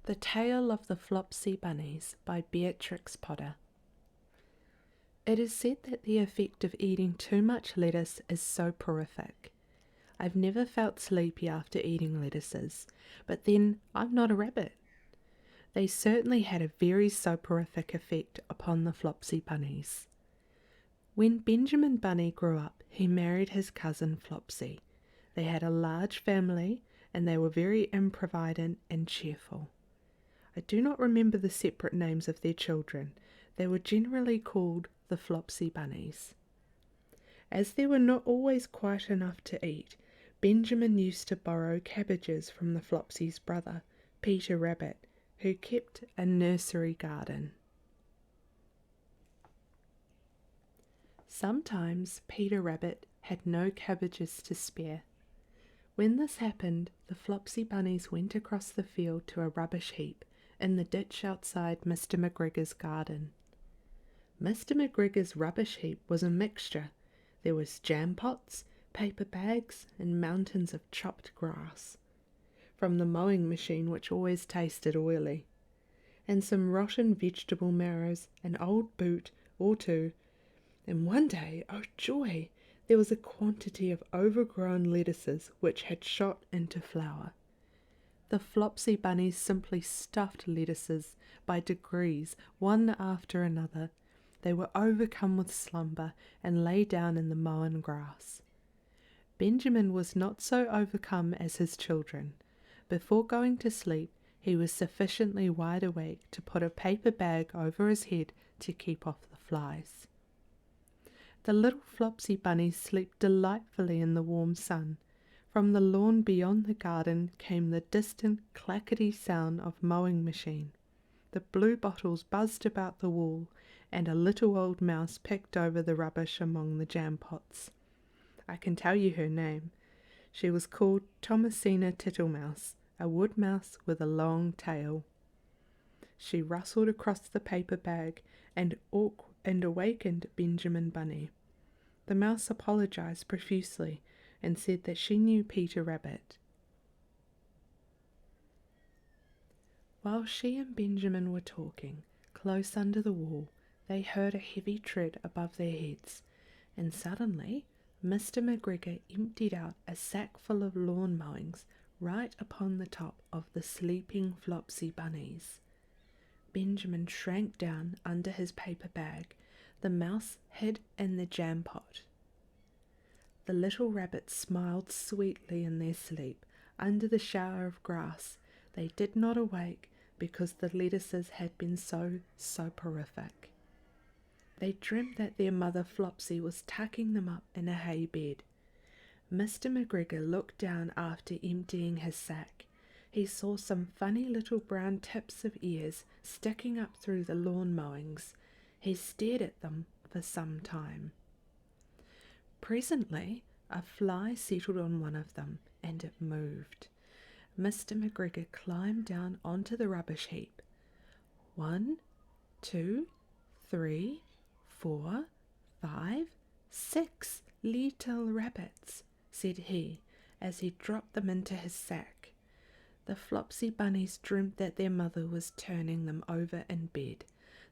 The Tale of the Flopsy Bunnies by Beatrix Potter. It is said that the effect of eating too much lettuce is soporific. I've never felt sleepy after eating lettuces, but then I'm not a rabbit. They certainly had a very soporific effect upon the Flopsy Bunnies. When Benjamin Bunny grew up, he married his cousin Flopsy. They had a large family, and they were very improvident and cheerful. I do not remember the separate names of their children. They were generally called the Flopsy Bunnies. As there were not always quite enough to eat, Benjamin used to borrow cabbages from the Flopsy's brother, Peter Rabbit, who kept a nursery garden. Sometimes Peter Rabbit had no cabbages to spare. When this happened, the Flopsy Bunnies went across the field to a rubbish heap in the ditch outside Mr. McGregor's garden. Mr. McGregor's rubbish heap was a mixture. There was jam pots, paper bags, and mountains of chopped grass, from the mowing machine which always tasted oily, and some rotten vegetable marrows, an old boot or two, and one day, oh joy, there was a quantity of overgrown lettuces which had shot into flower. The Flopsy Bunnies simply stuffed lettuces by degrees, one after another. They were overcome with slumber and lay down in the mown grass. Benjamin was not so overcome as his children. Before going to sleep, he was sufficiently wide awake to put a paper bag over his head to keep off the flies. The little Flopsy Bunnies slept delightfully in the warm sun. From the lawn beyond the garden came the distant clackety sound of mowing machine. The blue bottles buzzed about the wall, and a little old mouse picked over the rubbish among the jam pots. I can tell you her name. She was called Thomasina Tittlemouse, a wood mouse with a long tail. She rustled across the paper bag and awakened Benjamin Bunny. The mouse apologized profusely and said that she knew Peter Rabbit. While she and Benjamin were talking, close under the wall, they heard a heavy tread above their heads, and suddenly Mr. McGregor emptied out a sack full of lawn mowings right upon the top of the sleeping Flopsy Bunnies. Benjamin shrank down under his paper bag. The mouse hid in the jam pot. The little rabbits smiled sweetly in their sleep under the shower of grass. They did not awake because the lettuces had been so soporific. They dreamt that their mother Flopsy was tucking them up in a hay bed. Mr. McGregor looked down after emptying his sack. He saw some funny little brown tips of ears sticking up through the lawn mowings. He stared at them for some time. Presently, a fly settled on one of them, and it moved. Mr. McGregor climbed down onto the rubbish heap. 1, 2, 3, 4, 5, 6 little rabbits, said he, as he dropped them into his sack. The Flopsy Bunnies dreamt that their mother was turning them over in bed.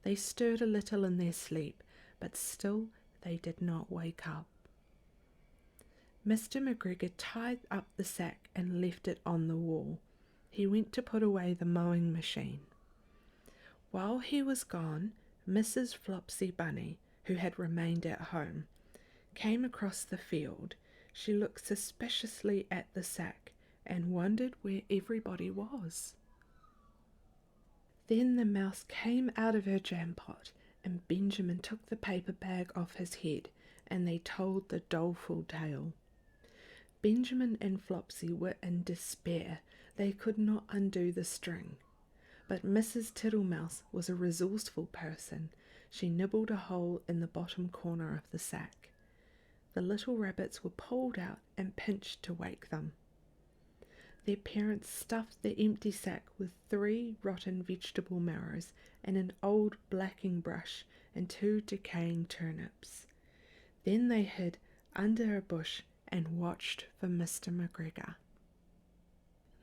They stirred a little in their sleep, but still they did not wake up. Mr. McGregor tied up the sack and left it on the wall. He went to put away the mowing machine. While he was gone, Mrs. Flopsy Bunny, who had remained at home, came across the field. She looked suspiciously at the sack and wondered where everybody was. Then the mouse came out of her jam pot, and Benjamin took the paper bag off his head, and they told the doleful tale. Benjamin and Flopsy were in despair. They could not undo the string. But Mrs. Tittlemouse was a resourceful person. She nibbled a hole in the bottom corner of the sack. The little rabbits were pulled out and pinched to wake them. Their parents stuffed the empty sack with 3 rotten vegetable marrows and an old blacking brush and 2 decaying turnips. Then they hid under a bush and watched for Mr. McGregor.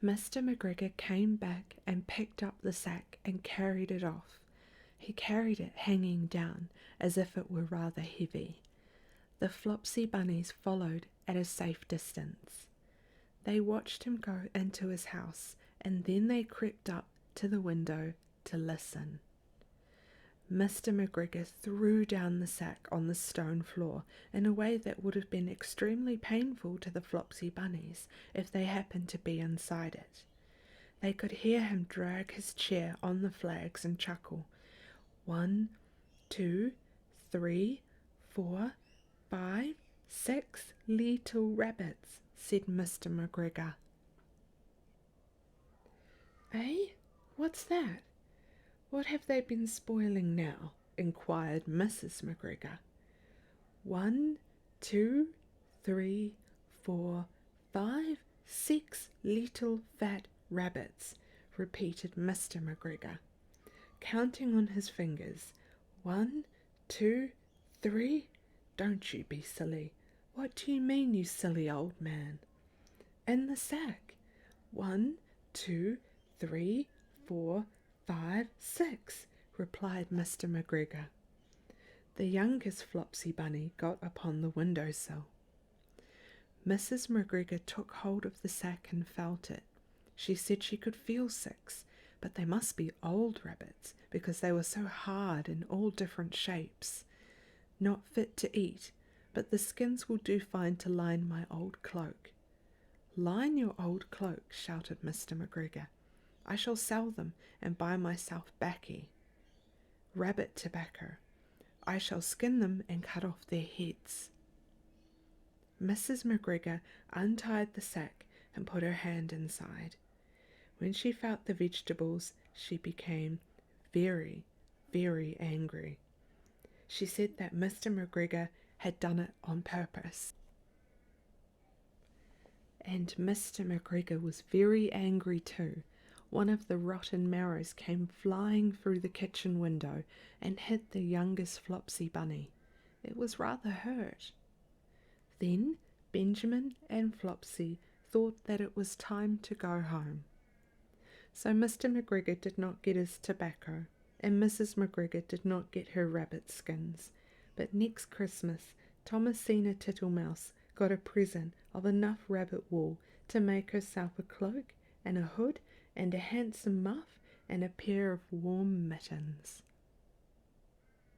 Mr. McGregor came back and picked up the sack and carried it off. He carried it hanging down, as if it were rather heavy. The Flopsy bunnies followed at a safe distance. They watched him go into his house, and then they crept up to the window to listen. Mr. McGregor threw down the sack on the stone floor in a way that would have been extremely painful to the Flopsy bunnies if they happened to be inside it. They could hear him drag his chair on the flags and chuckle. 1, 2, 3, 4, 5, 6 little rabbits, said Mr. McGregor. Eh? What's that? What have they been spoiling now? Inquired Mrs. McGregor. 1, 2, 3, 4, 5, 6 little fat rabbits, repeated Mr. McGregor, counting on his fingers. 1, 2, 3. Don't you be silly. What do you mean, you silly old man? In the sack. 1, 2, 3, 4, 5, 6, replied Mr. McGregor. The youngest Flopsy bunny got upon the windowsill. Mrs. McGregor took hold of the sack and felt it. She said she could feel 6, but they must be old rabbits because they were so hard in all different shapes. Not fit to eat, but the skins will do fine to line my old cloak. Line your old cloak, shouted Mr. McGregor. I shall sell them and buy myself baccy, rabbit tobacco. I shall skin them and cut off their heads. Mrs. McGregor untied the sack and put her hand inside. When she felt the vegetables, she became very, very angry. She said that Mr. McGregor had done it on purpose. And Mr. McGregor was very angry too. One of the rotten marrows came flying through the kitchen window and hit the youngest Flopsy bunny. It was rather hurt. Then Benjamin and Flopsy thought that it was time to go home. So Mr. McGregor did not get his tobacco, and Mrs. McGregor did not get her rabbit skins. But next Christmas, Thomasina Tittlemouse got a present of enough rabbit wool to make herself a cloak and a hood and a handsome muff and a pair of warm mittens.